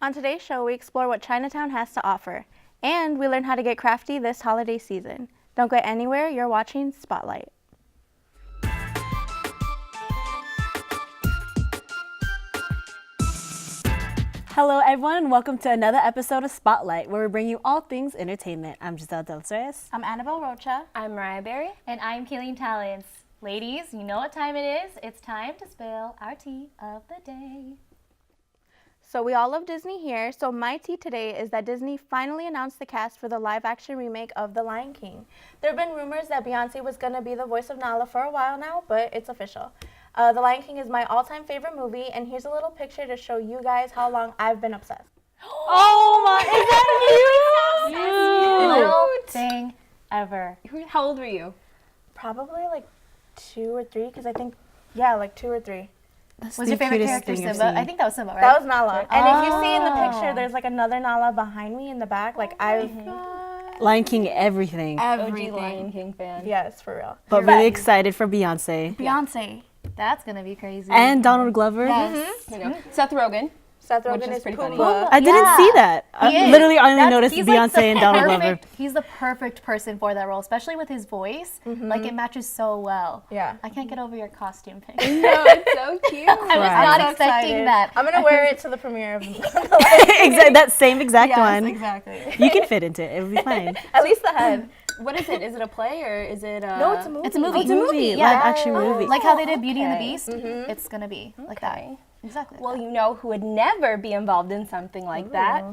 On today's show, we explore what Chinatown has to offer, and we learn how to get crafty this holiday season. Don't go anywhere, you're watching Spotlight. Hello everyone and welcome to another episode of Spotlight, where we bring you all things entertainment. I'm Giselle Del Reyes. I'm Annabelle Rocha. I'm Mariah Berry. And I'm Kayleen Talents. Ladies, you know what time it is. It's time to spill our tea of the day. So we all love Disney here, so my tea today is that Disney finally announced the cast for the live-action remake of The Lion King. There have been rumors that Beyoncé was going to be the voice of Nala for a while now, but it's official. The Lion King is my all-time favorite movie, and here's a little picture to show you guys how long I've been obsessed. Oh my, is that you? Little thing ever. How old were you? Probably like 2 or 3, because I think, yeah, like 2 or 3. That's Was the your favorite cutest character thing I've Simba? seen. I think that was Simba, right? That was Nala. And if you see in the Oh. picture, there's like another Nala behind me in the back. Like I've Lion King everything. OG Lion King fan. yes, for real. But really excited for Beyonce. Beyonce. That's going to be crazy. And Donald Glover. Yes. You know, Seth Rogen. Seth Which Rogen is is pretty Pumbaa. funny. I didn't Yeah. see that. He I is. literally only That's- noticed he's like Beyonce the and Donald Glover. perfect- He's the perfect person for that role, especially with his voice. Like, it matches so well. Yeah. I can't get over your costume pick. No, it's so cute. I was Right. not so expecting excited. that. I'm gonna wear it to the premiere of That same exact one. exactly. You can fit into it. It'll be fine. At least the head. What is it? Is it a play or is it a... No, it's a movie. It's a movie. It's a movie. Yeah. Live action movie. Like how they did Beauty and the okay. Beast. It's going to be like that. Okay. Exactly. Well, you know who would never be involved in something like that?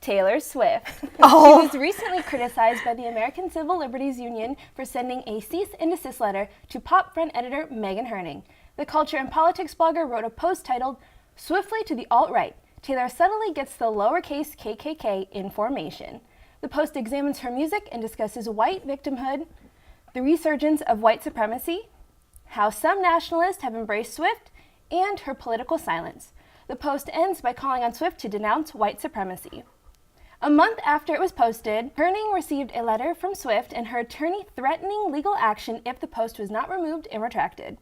Taylor Swift. Oh. She was recently criticized by the American Civil Liberties Union for sending a cease and desist letter to pop front editor Megan Herning. The culture and politics blogger wrote a post titled, "Swiftly to the Alt-Right, Taylor subtly gets the lowercase KKK in formation." The post examines her music and discusses white victimhood, the resurgence of white supremacy, how some nationalists have embraced Swift, and her political silence. The post ends by calling on Swift to denounce white supremacy. A month after it was posted, Herning received a letter from Swift and her attorney threatening legal action if the post was not removed and retracted.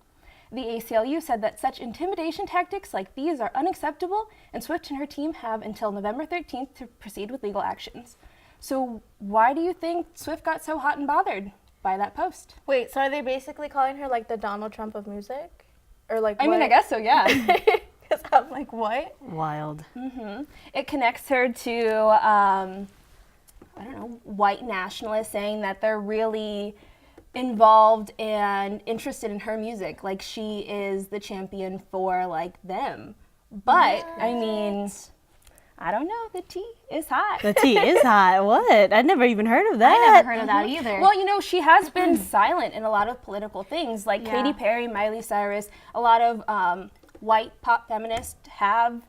The ACLU said that such intimidation tactics like these are unacceptable, and Swift and her team have until November 13th to proceed with legal actions. So why do you think Swift got so hot and bothered by that post? Wait, so are they basically calling her like the Donald Trump of music? Or like I mean, I guess so, yeah. Because I'm like, what? Wild. It connects her to, I don't know, white nationalists saying that they're really involved and interested in her music. Like, she is the champion for, like, them. But, I mean, I don't know. The tea is hot. The tea is hot. What? I never even heard of that. I never heard of that either. Well, you know, she has been silent in a lot of political things. Like Katy Perry, Miley Cyrus, a lot of white pop feminists have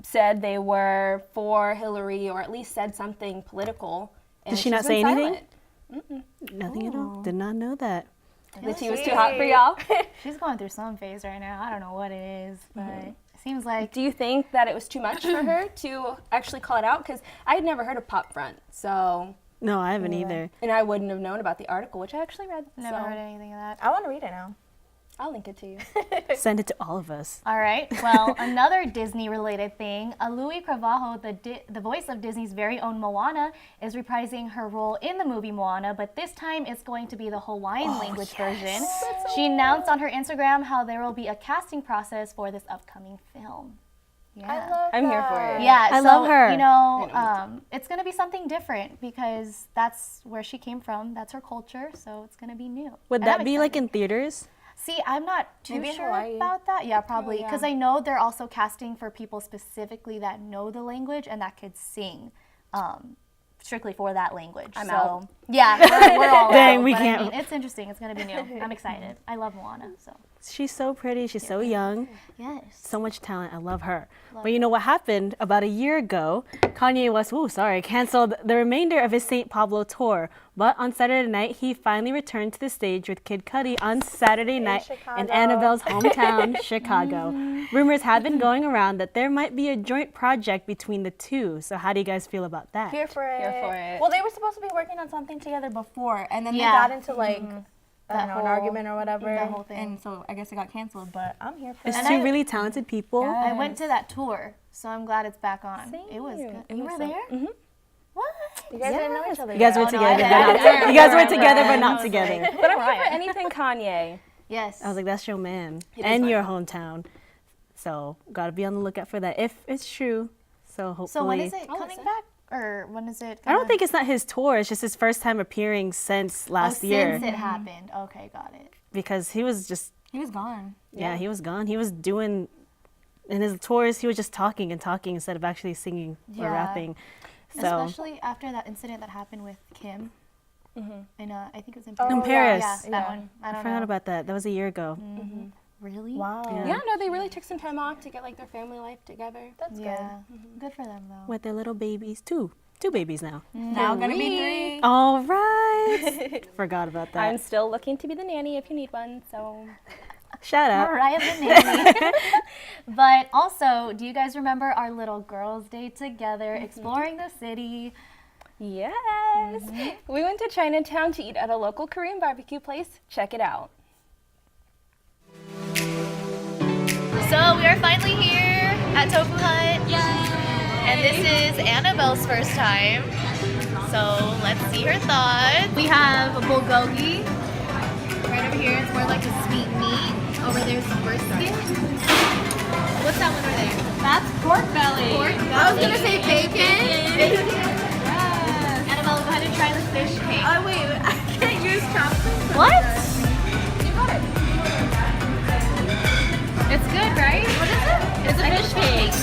said they were for Hillary or at least said something political. And Did she not she's say been anything? silent. Nothing at all. Did not know that. The tea was too hot for y'all. She's going through some phase right now. I don't know what it is, but it seems like Do you think that it was too much for her to actually call it out? Because I had never heard of Pop Front, so, No, I haven't either. and I wouldn't have known about the article, which I actually read. never so heard anything of that. I want to read it now. I'll link it to you. Send it to all of us. All right. Well, another Disney-related thing. Louis Carvalho, the voice of Disney's very own Moana, is reprising her role in the movie Moana, but this time it's going to be the Hawaiian language version. She announced on her Instagram how there will be a casting process for this upcoming film. Yeah. I love I'm here for it. Yeah, I so, love her. You know, it's going to be something different because that's where she came from. That's her culture, so it's going to be new. Would And that I'm be like excited. in theaters? See, I'm not too Maybe in sure Hawaii. about that. Yeah, probably. yeah. Because I know they're also casting for people specifically that know the language and that could sing strictly for that language. I'm so, out. Yeah, we're all Dang, out. we but can't- I mean, it's interesting. It's going to be new. I'm excited. I love Moana, so. She's so pretty. She's so young. Yes. So much talent. I love her. But you know what happened? About a year ago, Kanye West, canceled the remainder of his St. Pablo tour. But on Saturday night, he finally returned to the stage with Kid Cudi on Saturday night in Chicago. Annabelle's hometown, Chicago. Rumors have been going around that there might be a joint project between the two. So how do you guys feel about that? Here for it. Here for it. Well, they were supposed to be working on something together before, and then Yeah. they got into like I don't know, an argument or whatever. that whole thing. And so I guess it got canceled, but I'm here for It's it. two really talented people. I went to that tour, so I'm glad it's back on. It was Same. good. It You was were so- there? Mhm. What? You guys didn't know each other. You guys were yet. together, I but not, didn't. you guys were together, but I not was together. like- But I'm here for anything Kanye. Yes. I was like, that's your man It is and mine. your hometown. So gotta be on the lookout for that if it's true. So hopefully. So when is it I'll coming listen. back? Or when is it? I don't think it's not his tour. It's just his first time appearing since last year Since it happened. Okay, got it. because he was just He was gone. he was gone. He was doing in his tours. He was just talking and talking instead of actually singing or Yeah. rapping. So Especially after that incident that happened with Kim. In I think it was in in Oh, Paris, Yeah, that one. I I don't forgot know. about that. That was a year ago. Really? Wow. Yeah, no, they really took some time off to get like their family life together. That's Yeah. Good for them though. With their little babies, two babies now. good. Now gonna be 3. All right. Forgot about that. I'm still looking to be the nanny if you need one. So Shout out. Mariah the nanny. But also, do you guys remember our little girls' day together, exploring the city? yes, we went to Chinatown to eat at a local Korean barbecue place. Check it out. So we are finally here at Tofu Hut. And this is Annabelle's first time. So let's see her thoughts. We have bulgogi. Right over here, it's more like a sweet meat. Over there's brisket. What's that one over there? That's pork belly. Pork belly. I was gonna say bacon. Yes. Annabelle, go ahead and try the fish cake. Oh wait, I can't use chopsticks. What? It's good, right? What is it? It's a fish cake.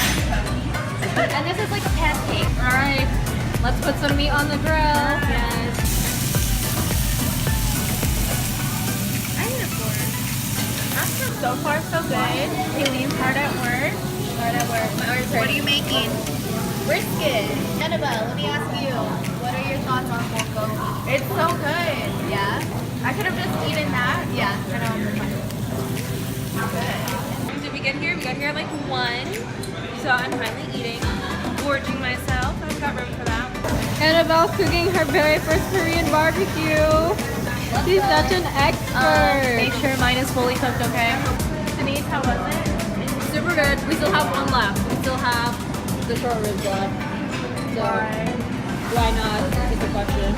And this is like a pancake. All right, let's put some meat on the grill. Yes. I need a fork. So far, so good. Haley's hard at work. What are you making? Brisket. Annabelle, let me ask you. What are your thoughts on bulgogi? It's so good. Yeah? I could have just eaten that. Yeah. Did we get here? We got here at like 1. So I'm finally eating. Gorging myself. I've got room for that. Annabelle cooking her very first Korean barbecue. She's such an expert. Make sure mine is fully cooked, okay? Denise, how was it? Super good. We still have one left. We still have the short ribs left. So why not? Is the question.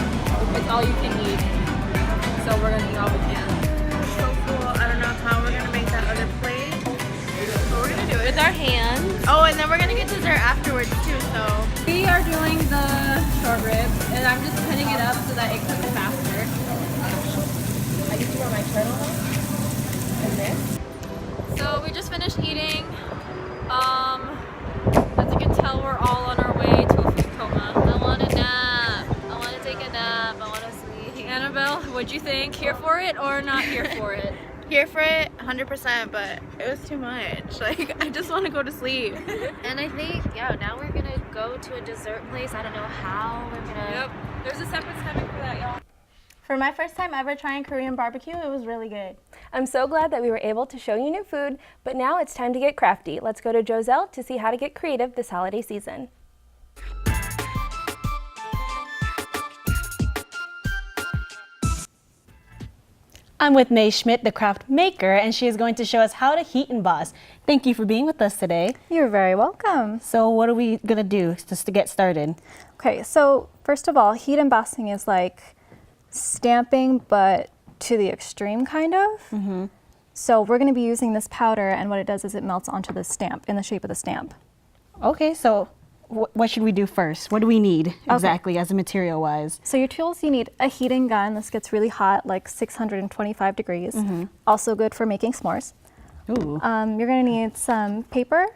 It's all you can eat. So we're gonna eat all we can. So cool. I don't know how we're gonna make that other plate. But we're gonna do it with our hands. Oh, and then we're gonna get dessert afterwards too. So we are doing the short ribs, and I'm just pinning it up so that it cooks faster. I get to wear my turtle and this. So we just finished eating. As you can tell, we're all on our way to a food coma. I want a nap. I want to take a nap. I want to sleep. Annabelle, what'd you think? Here for it or not here for it? Here for it, 100%, but it was too much. Like, I just want to go to sleep. And I think, now we're going to go to a dessert place. I don't know how we're going to. Yep. There's a separate timing for that, y'all. For my first time ever trying Korean barbecue, it was really good. I'm so glad that we were able to show you new food, but now it's time to get crafty. Let's go to Joselle to see how to get creative this holiday season. I'm with May Schmidt, the craft maker, and she is going to show us how to heat emboss. Thank you for being with us today. You're very welcome. So what are we gonna do just to get started? Okay, so first of all, heat embossing is like stamping, but to the extreme kind of. So we're gonna be using this powder, and what it does is it melts onto the stamp in the shape of the stamp. Okay, so what should we do first? What do we need exactly as a material-wise? So your tools, you need a heating gun. This gets really hot, like 625 degrees. Also good for making s'mores. Ooh. You're gonna need some paper,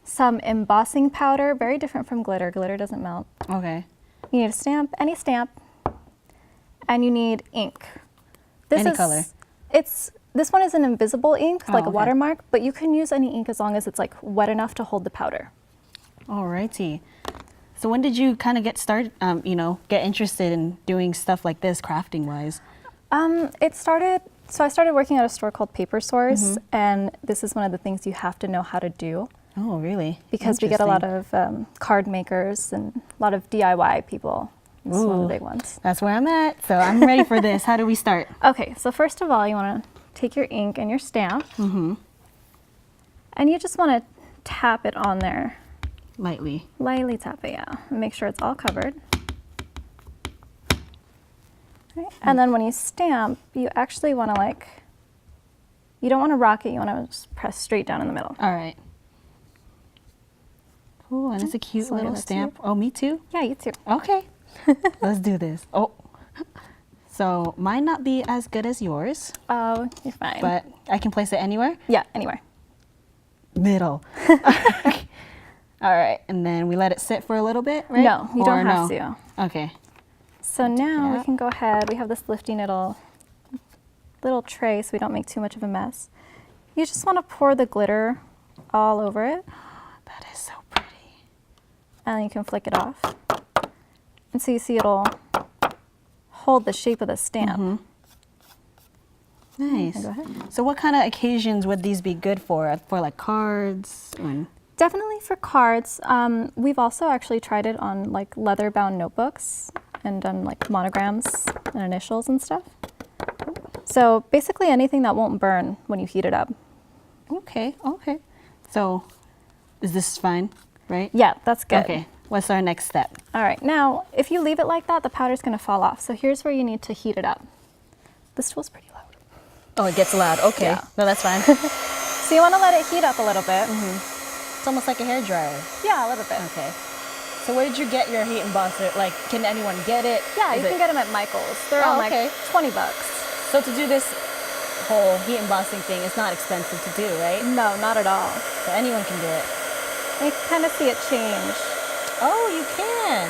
some embossing powder, very different from glitter. Glitter doesn't melt. Okay. You need a stamp, any stamp, and you need ink. This Any color? This one is an invisible ink, like a okay. watermark, but you can use any ink as long as it's like wet enough to hold the powder. Alrighty. So when did you kind of get started, get interested in doing stuff like this, crafting-wise? I started working at a store called Paper Source, and this is one of the things you have to know how to do Oh, really? because we get a lot Interesting. of card makers and a lot of DIY people. This is one of Ooh. the big ones. That's where I'm at. So I'm ready for this. How do we start? Okay, so first of all, you want to take your ink and your stamp. And you just want to tap it on there. Lightly. Lightly tap it, yeah. And make sure it's all covered. Right. And then when you stamp, you actually want to you don't want to rock it, you want to just press straight down in the middle. All right. Ooh, and it's a cute So little that's stamp. Oh, me too? Yeah, you too. Okay. Let's do this. Oh. So mine not be as good as yours, Oh, you're fine. but I can place it anywhere? yeah, anywhere. Middle. All right. And then we let it sit for a little bit, right? No, you Or don't have no? to. Okay. So now Yeah. we can go ahead. We have this lifty little tray so we don't make too much of a mess. You just want to pour the glitter all over it, That is so pretty. and you can flick it off. And so you see it'll hold the shape of the stamp. Nice. Go ahead. So what kind of occasions would these be good for? For like cards? And Definitely for cards. We've also actually tried it on like leather-bound notebooks and done like monograms and initials and stuff. So basically anything that won't burn when you heat it up. okay, okay. So is this fine, right? Yeah, that's good. Okay. What's our next step? All right, now if you leave it like that, the powder's gonna fall off. So here's where you need to heat it up. This tool's pretty loud. Oh, it gets loud. Okay. Yeah. No, that's fine. So you wanna let it heat up a little bit. It's almost like a hair dryer. Yeah, a little bit. Okay. So where did you get your heat embosser? Like, can anyone get it? Yeah, Is you it- can get them at Michael's. They're Oh, on like okay. $20. So to do this whole heat embossing thing, it's not expensive to do, right? No, not at all. So anyone can do it. And you can kind of see it change. Oh, you can.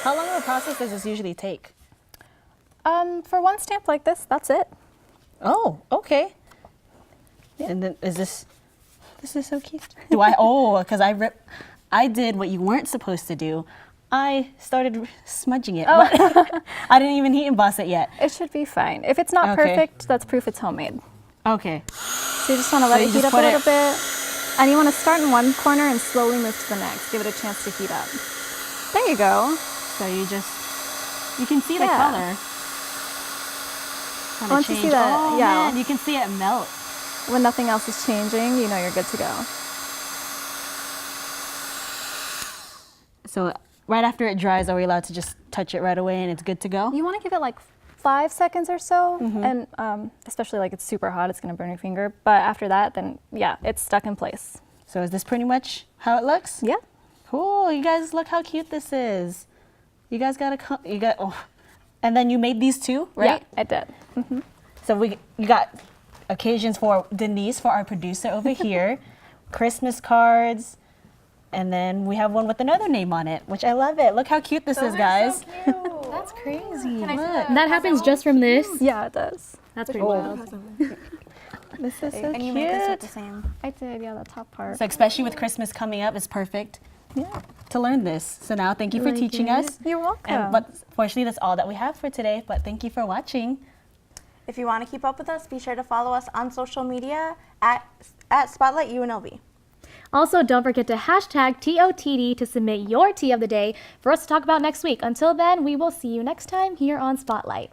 How long of a process does this usually take? For one stamp like this, that's it. Oh, okay. And then this is so cute. Do I? Oh, because I did what you weren't supposed to do. I started smudging it. But I didn't even heat emboss it yet. It should be fine. If it's not Okay. perfect, that's proof it's homemade. Okay. So you just want to let So it you heat just up a put little it- bit. And you want to start in one corner and slowly move to the next. Give it a chance to heat up. There you go. So you can see the Yeah. color. Kinda Once you see change. that, Oh, yeah. man, you can see it melt. When nothing else is changing, you know you're good to go. So right after it dries, are we allowed to just touch it right away and it's good to go? You want to give it like 5 seconds or so. And especially like it's super hot, it's going to burn your finger. But after that, then yeah, it's stuck in place. So is this pretty much how it looks? Yeah. Cool. You guys look how cute this is. You guys and then you made these too, right? Yeah, I did. So you got occasions for Denise, for our producer over here, Christmas cards, and then we have one with another name on it, which I love it. Look how cute this is, guys. That's crazy. That happens just from this. Yeah, it does. That's pretty wild. This is so And you cute. made this with the same. I did, yeah, the top part. So especially with Christmas coming up, it's perfect Yeah. to learn this. So now thank you for teaching us. You're welcome. But fortunately, that's all that we have for today. But thank you for watching. If you want to keep up with us, be sure to follow us on social media at Spotlight UNLV. Also, don't forget to hashtag TOTD to submit your tea of the day for us to talk about next week. Until then, we will see you next time here on Spotlight.